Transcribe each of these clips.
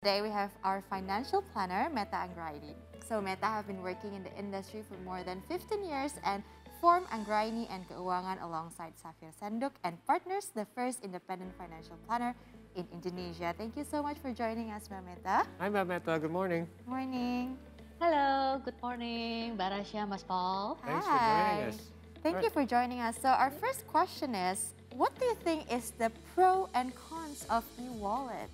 Today we have our financial planner, Metta Anggriani. So Metta have been working in the industry for more than 15 years and formed Anggriani and Keuangan alongside Safir Senduk and partners, the first independent financial planner in Indonesia. Thank you so much for joining us, Mbak Metta. Hi, Mbak Metta. Good morning. Morning. Hello, good morning, Mbak Rasya, Mas Paul. Thanks for joining us. Thank you for joining us. So our first question is, what do you think is the pro and cons of e-wallet?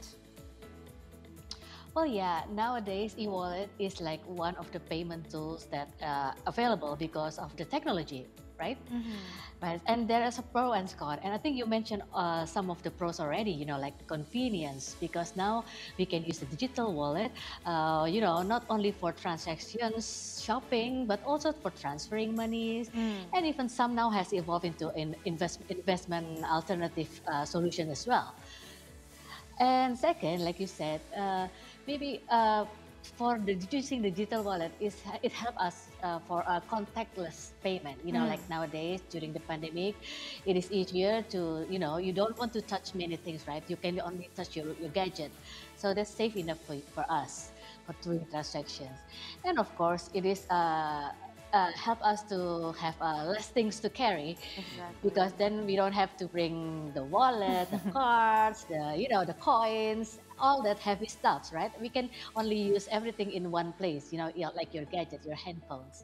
Well, yeah, nowadays e-wallet is like one of the payment tools that available because of the technology, right? Right, and there is a pro and con, and I think you mentioned some of the pros already. Like convenience, because now we can use the digital wallet. Not only for transactions, shopping, but also for transferring monies, and even some now has evolved into an investment alternative solution as well. And second, like you said, maybe for using the digital wallet, it helps us for a contactless payment. Like nowadays during the pandemic, it is easier to, you don't want to touch many things, right? You can only touch your gadget. So that's safe enough for us for doing transactions. And of course, it is help us to have less things to carry, because then we don't have to bring the wallet, the cards, the coins, all that heavy stuffs, right? We can only use everything in one place, like your gadget, your handphones,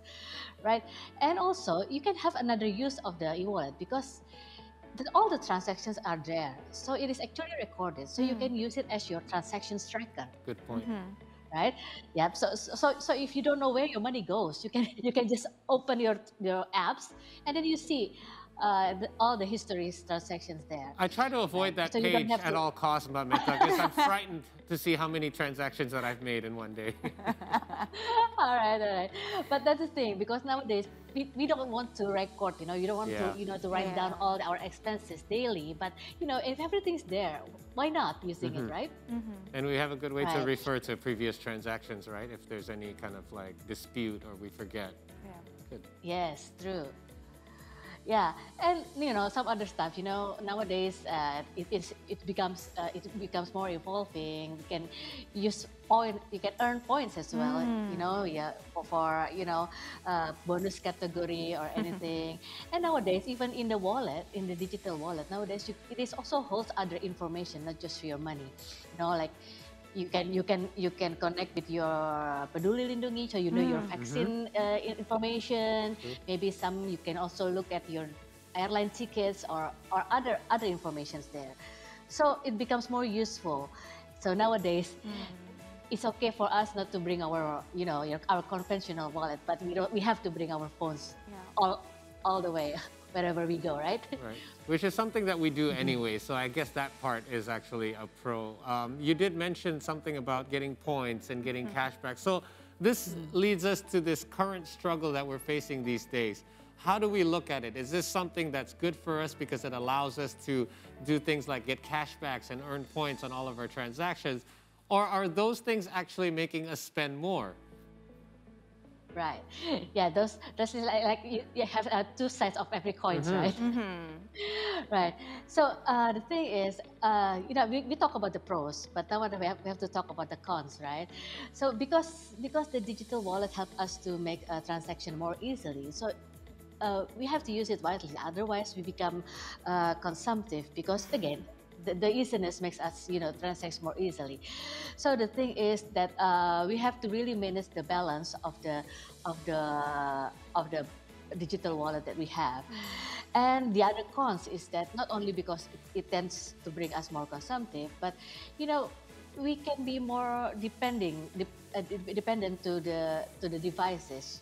right? And also you can have another use of the e-wallet because all the transactions are there, so it is actually recorded, so you can use it as your transaction tracker. Good point. Right? Yeah. So if you don't know where your money goes, you can just open your apps, and then you see all the histories transactions there. I try to avoid that So you don't page have at to- all costs, Mbak Metta, because I'm frightened to see how many transactions that I've made in one day. all right. But that's the thing, because nowadays we don't want to record. You don't want Yeah. to write down all our expenses daily. But if everything's there, why not using it, right? And we have a good way to Right. refer to previous transactions, right? If there's any kind of like dispute or we forget. Good. Yes, true. Yeah, and some other stuff. Nowadays it becomes more evolving. You can use you can earn points as well. Yeah, for bonus category or anything. And nowadays, even in the wallet, in the digital wallet, nowadays it is also holds other information, not just for your money. Like you can connect with your Peduli Lindungi, so your vaccine information. Maybe you can also look at your airline tickets or other informations there. So it becomes more useful. So nowadays, it's okay for us not to bring our our conventional wallet, but we have to bring our phones all the way wherever we go, right? Right. Which is something that we do anyway, so I guess that part is actually a pro. You did mention something about getting points and getting cash back. So this leads us to this current struggle that we're facing these days. How do we look at it? Is this something that's good for us because it allows us to do things like get cashbacks and earn points on all of our transactions? Or are those things actually making us spend more? Right. Yeah, those is like you have two sides of every coin, right? Right. So the thing is, we talk about the pros, but now we have to talk about the cons, right? So because the digital wallet help us to make a transaction more easily, so we have to use it wisely. Otherwise, we become consumptive, because again, the easiness makes us transact more easily. So the thing is that we have to really manage the balance of the digital wallet that we have. And the other cons is that not only because it tends to bring us more consumptive, but we can be more dependent to the devices.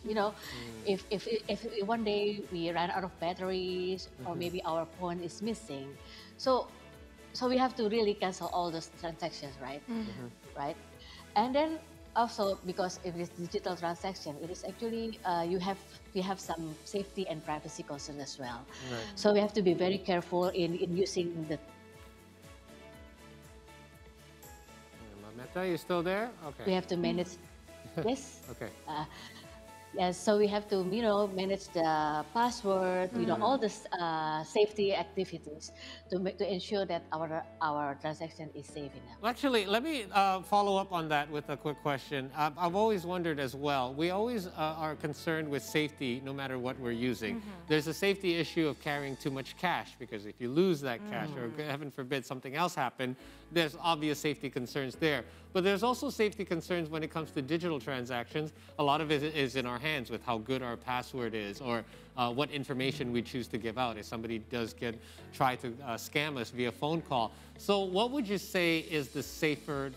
If one day we run out of batteries, or maybe our phone is missing, so we have to really cancel all those transactions, right? Right. And then also, because it is digital transaction, it is actually we have some safety and privacy concerns as well. Right. So we have to be very careful in using the. Metta, you still there? Okay. We have to manage. Yes. Okay. Yes, so we have to, manage the password, all this safety activities to ensure that our transaction is safe enough. Well, actually, let me follow up on that with a quick question. I've always wondered as well. We always are concerned with safety no matter what we're using. There's a safety issue of carrying too much cash, because if you lose that cash or heaven forbid something else happened, there's obvious safety concerns there. But there's also safety concerns when it comes to digital transactions. A lot of it is in our hands with how good our password is, or what information we choose to give out if somebody does try to scam us via phone call. So what would you say is the safer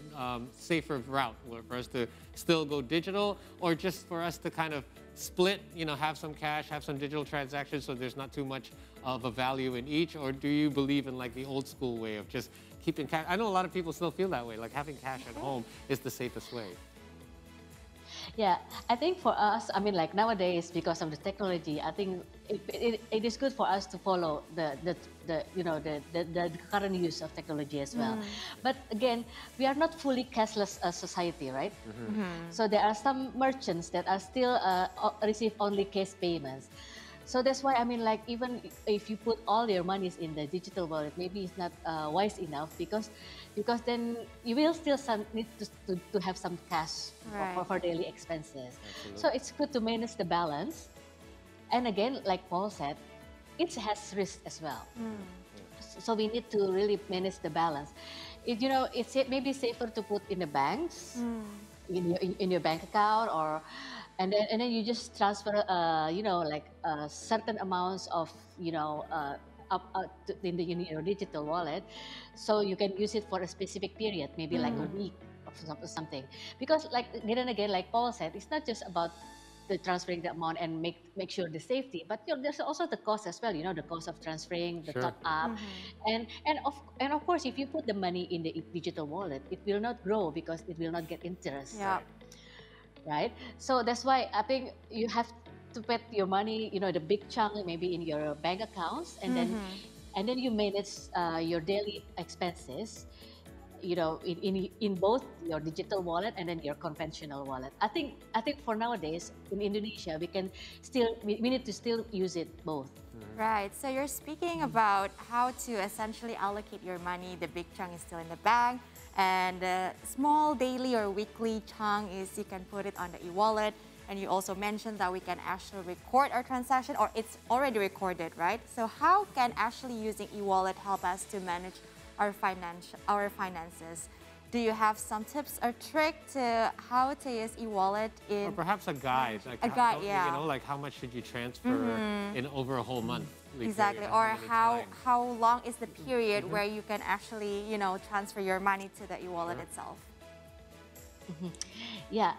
route for us to still go digital, or just for us to kind of split, have some cash, have some digital transactions, so there's not too much of a value in each? Or do you believe in like the old school way of just keeping cash? I know a lot of people still feel that way, like having cash at home is the safest way. Yeah, I think for us, I mean, like nowadays, because of the technology, I think it is good for us to follow the current use of technology as well. But again, we are not fully cashless society, right? So there are some merchants that are still receive only cash payments. So that's why, I mean, like, even if you put all your monies in the digital wallet, maybe it's not wise enough, because then you will still need to have some cash for daily expenses. Absolutely. So it's good to manage the balance. And again, like Paul said, it has risk as well. So we need to really manage the balance. It's maybe safer to put in the banks, in your bank account, and then you just transfer, certain amounts of, in your digital wallet, so you can use it for a specific period, maybe like a week or something. Because like then again, like Paul said, it's not just about the transferring the amount and make sure the safety, but there's also the cost as well. The cost of transferring, the top up, and of course, if you put the money in the digital wallet, it will not grow because it will not get interest. Yeah. Right? So that's why I think you have to put your money, the big chunk maybe in your bank accounts, and then you manage your daily expenses, in both your digital wallet and then your conventional wallet. I think for nowadays in Indonesia, we need to still use it both. Right. So you're speaking about how to essentially allocate your money. The big chunk is still in the bank, and the small daily or weekly chunk is you can put it on the e-wallet. And you also mentioned that we can actually record our transaction, or it's already recorded, right? So how can actually using e-wallet help us to manage our finances? Do you have some tips or trick to how to use e-wallet Or perhaps a guide, like like how much should you transfer in over a whole month? Exactly. Or how long is the period where you can actually, transfer your money to the e-wallet itself? Yeah,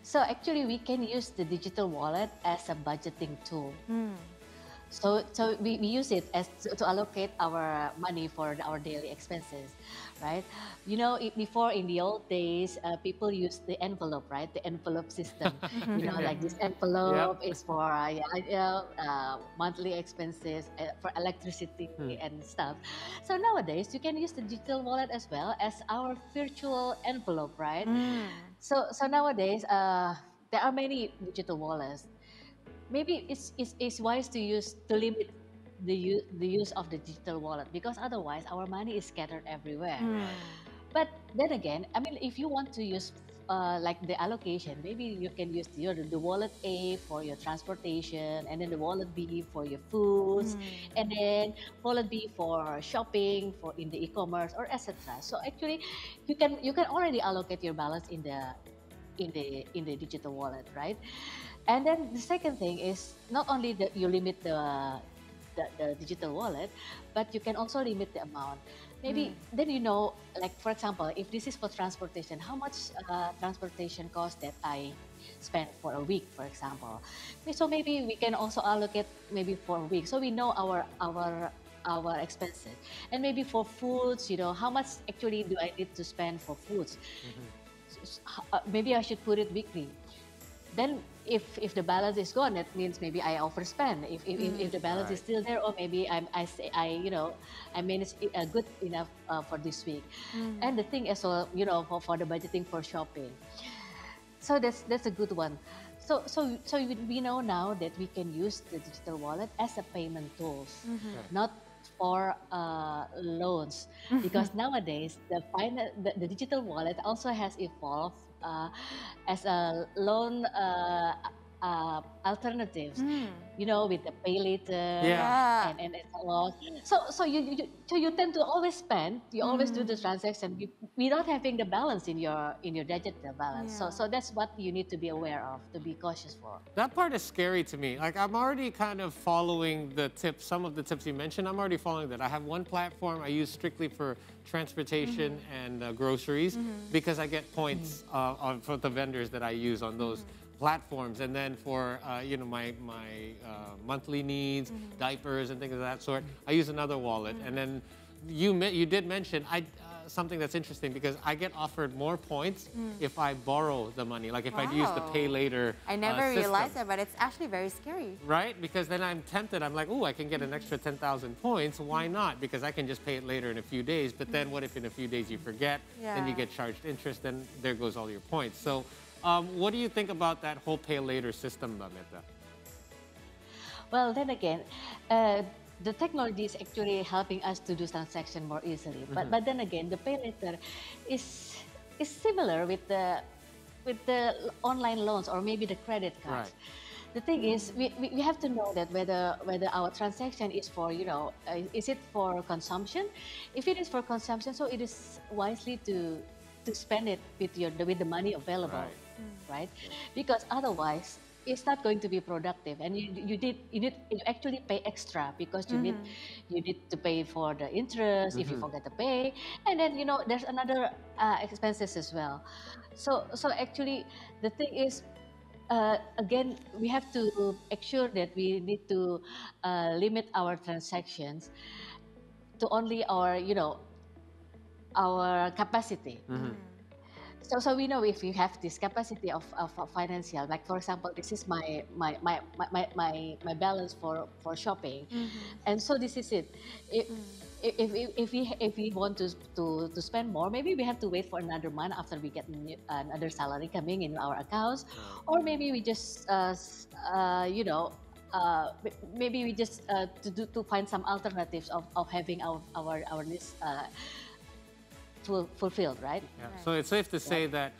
so actually we can use the digital wallet as a budgeting tool. So we use it as to allocate our money for our daily expenses, right? Before, in the old days, people used the envelope, right? The envelope system. Like this envelope is for monthly expenses, for electricity and stuff. So nowadays, you can use the digital wallet as well as our virtual envelope, right? So nowadays, there are many digital wallets. Maybe it's wise to limit the use of the digital wallet, because otherwise our money is scattered everywhere. But then again, I mean, if you want to use like the allocation, maybe you can use the wallet A for your transportation, and then the wallet B for your foods, and then wallet B for shopping, for in the e-commerce or etc. So actually, you can already allocate your balance in the digital wallet, right? And then the second thing is not only that you limit the digital wallet, but you can also limit the amount. Maybe then like for example, if this is for transportation, how much transportation cost that I spend for a week, for example. So maybe we can also allocate maybe for a week, so we know our expenses. And maybe for foods, how much actually do I need to spend for foods? Maybe I should put it weekly. Then if the balance is gone, that means maybe I overspend. If the balance is still there, or maybe I manage it, good enough for this week. And the thing is, for the budgeting for shopping. So that's a good one. So we know now that we can use the digital wallet as a payment tools, Right. not for loans, because nowadays the digital wallet also has evolved as a loan alternatives, with the pay later Yeah. Yeah. and so on. So you tend to always spend, you always do the transaction without having the balance in your digital balance. So Yeah. so that's what you need to be aware of, to be cautious for. That part is scary to me. Like I'm already kind of following the tips, some of the tips you mentioned. I'm already following that. I have one platform I use strictly for transportation and groceries because I get points for the vendors that I use on those platforms. And then for my monthly needs, diapers and things of that sort, I use another wallet. And then you did mention something that's interesting because I get offered more points if I borrow the money, like if I use the pay Wow. later I never system. realized that, but it's actually very scary. Right? Because then I'm tempted. I'm like, oh, I can get an extra 10,000 points. Why not? Because I can just pay it later in a few days. But then what if in a few days you forget? Then you Yeah. get charged interest. Then there goes all your points. So what do you think about that whole pay later system, Metta? Well, then again, the technology is actually helping us to do transaction more easily. But then again, the pay later is similar with the online loans or maybe the credit cards. Right. The thing is, we have to know that whether our transaction is for, is it for consumption? If it is for consumption, so it is wisely to spend it with the money available, right? Because otherwise, it's not going to be productive, and you actually pay extra because you need to pay for the interest if you forget to pay, and then there's another expenses as well. So actually, the thing is, again, we have to make sure that we need to limit our transactions to only our capacity. So we know if you have this capacity of financial, like for example, this is my balance for shopping, and so this is it. If we want to spend more, maybe we have to wait for another month after we get another salary coming in our accounts, or maybe we just maybe we just to find some alternatives of having our needs fulfilled, right? Yeah. So it's safe to say that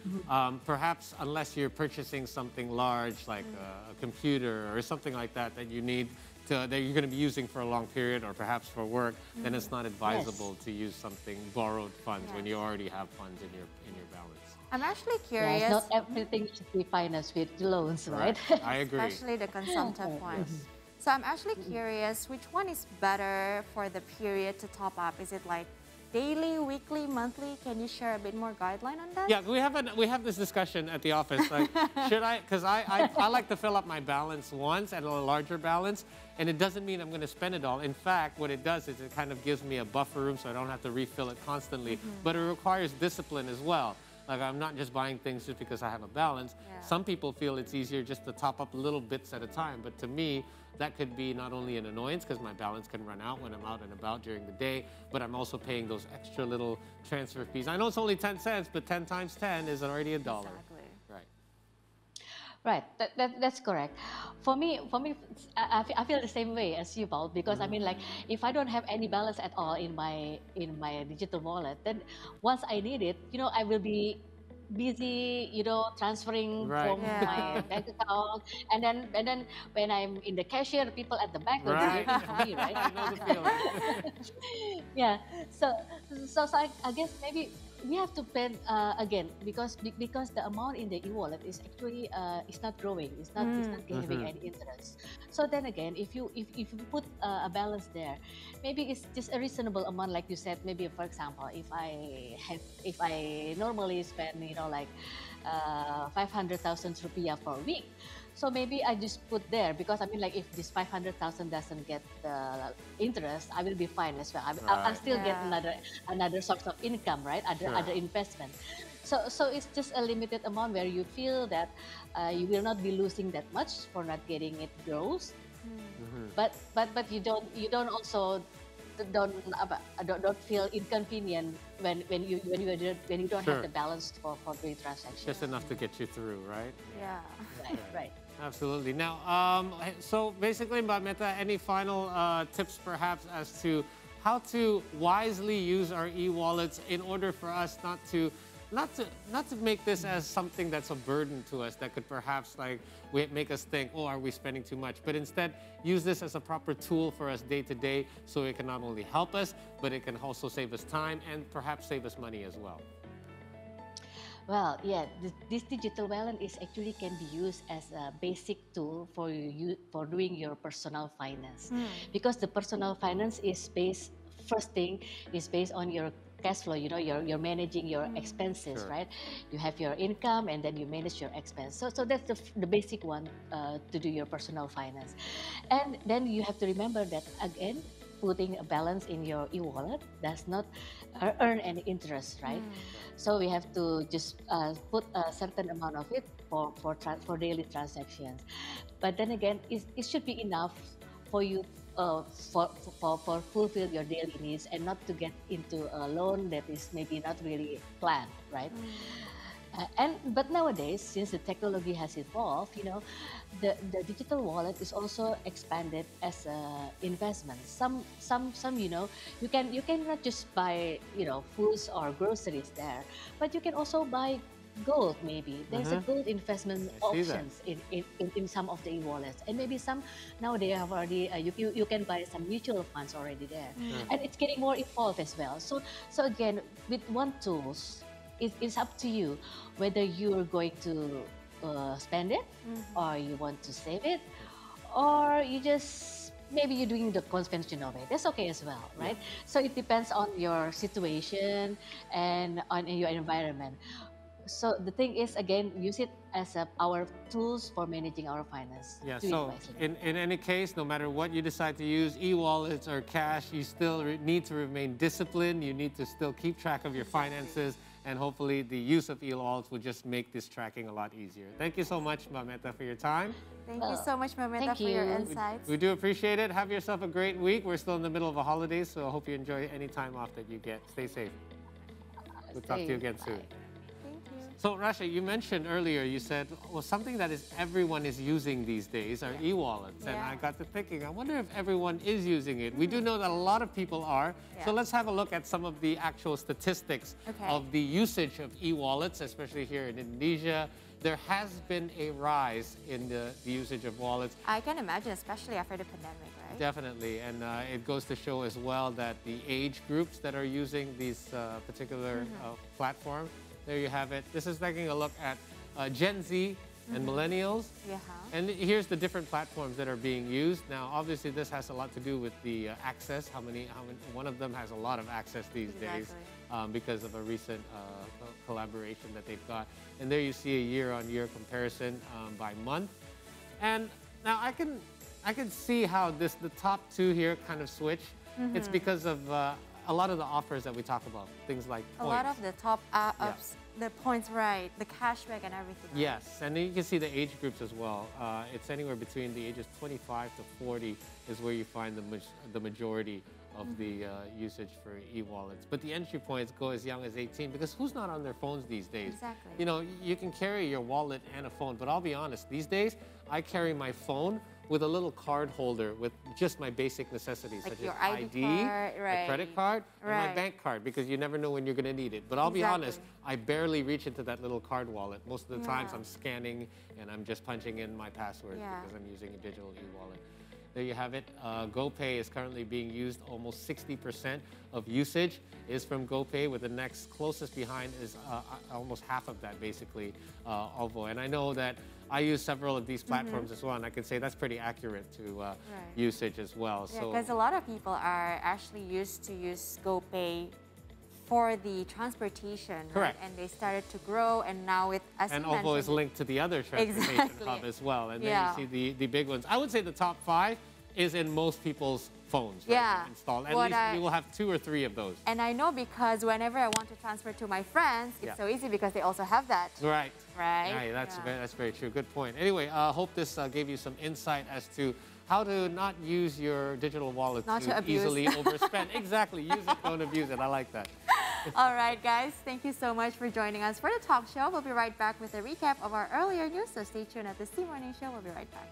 perhaps unless you're purchasing something large like a computer or something like that that you need that you're going to be using for a long period or perhaps for work, then it's not advisable to use something borrowed funds when you already have funds in your balance. I'm actually curious. Yes, not everything should be financed with loans, right? I agree. Especially the consumptive ones. So I'm actually curious, which one is better for the period to top up? Is it like daily, weekly, monthly? Can you share a bit more guideline on that? Yeah, we have this discussion at the office. Like, should I? Because I like to fill up my balance once at a larger balance, and it doesn't mean I'm going to spend it all. In fact, what it does is it kind of gives me a buffer room, so I don't have to refill it constantly. But it requires discipline as well. Like I'm not just buying things just because I have a balance. Yeah. Some people feel it's easier just to top up little bits at a time. But to me, that could be not only an annoyance because my balance can run out when I'm out and about during the day, but I'm also paying those extra little transfer fees. I know it's only 10 cents, but 10 times 10 is already $1. Exactly. Right. Right, that's correct. For me, I feel the same way as you, Paul, because I mean, like, if I don't have any balance at all in my digital wallet, then once I need it, I will be busy, transferring from my bank account, and then when I'm in the cashier, the people at the back will be waiting for me, right? I know the feeling. Yeah. So I guess maybe we have to plan again because the amount in the e-wallet is actually is not growing. It's not giving any interest. So then again, if you put a balance there, maybe it's just a reasonable amount, like you said. Maybe for example, if I normally spend 500,000 rupiah per week. So maybe I just put there because I mean, like, if this 500,000 doesn't get the interest, I will be fine as well. I'll still get another source of income, right? Other investment. So it's just a limited amount where you feel that you will not be losing that much for not getting it gross, but you don't also don't feel inconvenient when you don't Sure. have the balance for doing transactions. Just enough to get you through, right? Yeah. Right, right. Absolutely. Now, so basically, Metta, any final tips perhaps as to how to wisely use our e-wallets in order for us not to make this as something that's a burden to us that could perhaps make us think, oh, are we spending too much? But instead, use this as a proper tool for us day to day, so it can not only help us, but it can also save us time and perhaps save us money as well. Well, yeah, this digital wallet is actually can be used as a basic tool for you for doing your personal finance, because the personal finance is based, first thing is based on your cash flow. You know, you're managing your expenses, Sure. right? You have your income and then you manage your expense. So that's the basic one to do your personal finance, and then you have to remember that again. Putting a balance in your e-wallet does not earn any interest, right? So we have to just put a certain amount of it for daily transactions. But then again, it should be enough for you for fulfill your daily needs and not to get into a loan that is maybe not really planned, right? But nowadays, since the technology has evolved, you know, the digital wallet is also expanded as a investment. Some, you know, you cannot just buy, you know, foods or groceries there, but you can also buy gold. Maybe there's a gold investment I see that. options in some of the e-wallets, and maybe some now they have already you can buy some mutual funds already there, and it's getting more evolved as well. So again, with one tools, it's up to you whether you're going to spend it, or you want to save it, or you just maybe you're doing the conventional way. That's okay as well, right? So it depends on your situation and on your environment. So the thing is, again, use it as our tools for managing our finance. Yeah, Do it so wisely. in any case, no matter what you decide to use, e-wallets or cash, you still need to remain disciplined. You need to still keep track of your finances, and hopefully the use of e-wallets will just make this tracking a lot easier. Thank you so much, Metta, for your time. Thank you so much, Metta, thank for your you. insights. We do appreciate it. Have yourself a great week. We're still in the middle of a holiday, so I hope you enjoy any time off that you get. Stay safe. We'll talk to you again soon. Thank you. So, Rasha, you mentioned earlier, you said, well, something that everyone is using these days are e-wallets. And Yeah. I got to thinking, I wonder if everyone is using it. We do know that a lot of people are. So Yeah. let's have a look at some of the actual statistics Okay. of the usage of e-wallets, especially here in Indonesia. There has been a rise in the usage of wallets. I can imagine, especially after the pandemic, right? Definitely, and it goes to show as well that the age groups that are using these particular platform, there you have it. This is taking a look at Gen Z and millennials. Yeah. And here's the different platforms that are being used. Now, obviously, this has a lot to do with the access. How many? One of them has a lot of access these days because of a recent collaboration that they've got. And there you see a year-on-year comparison by month. And now I can see how the top two here kind of switch. It's because of a lot of the offers that we talk about, things like A points. lot of the top ups, the points, right? The cashback and everything. Right? Yes, and then you can see the age groups as well. It's anywhere between the ages 25 to 40 is where you find the majority of the usage for e-wallets. But the entry points go as young as 18, because who's not on their phones these days? Exactly. You know, you can carry your wallet and a phone, but I'll be honest, these days, I carry my phone with a little card holder with just my basic necessities, Like such your as ID card, my right. credit card, and my Right. bank card, because you never know when you're going to need it. But I'll be honest, I barely reach into that little card wallet. Most of the times Yeah. I'm scanning and I'm just punching in my password Yeah. because I'm using a digital e-wallet. There you have it. GoPay is currently being used. Almost 60% of usage is from GoPay, with the next closest behind is almost half of that, basically, OVO. And I know that I use several of these platforms as well, and I can say that's pretty accurate to usage as well. Yeah, So because a lot of people are actually used to use GoPay for the transportation, right? Correct. And they started to grow, and now with, as and you OVO is mentioned, linked to the other transportation Exactly. hub as well. And Yeah. then you see the big ones. I would say the top 5 is in most people's phones, right, Yeah. installed. At What least I- you will have 2 or 3 of those. And I know because whenever I want to transfer to my friends, it's Yeah. so easy because they also have that, Right. right? Right, that's Yeah. very true. Good point. Anyway, I hope this gave you some insight as to how to not use your digital wallet Not to abuse. easily overspend. Exactly, use it, don't abuse it. I like that. All right, guys, thank you so much for joining us for the talk show. We'll be right back with a recap of our earlier news, so stay tuned at the C Morning Show. We'll be right back.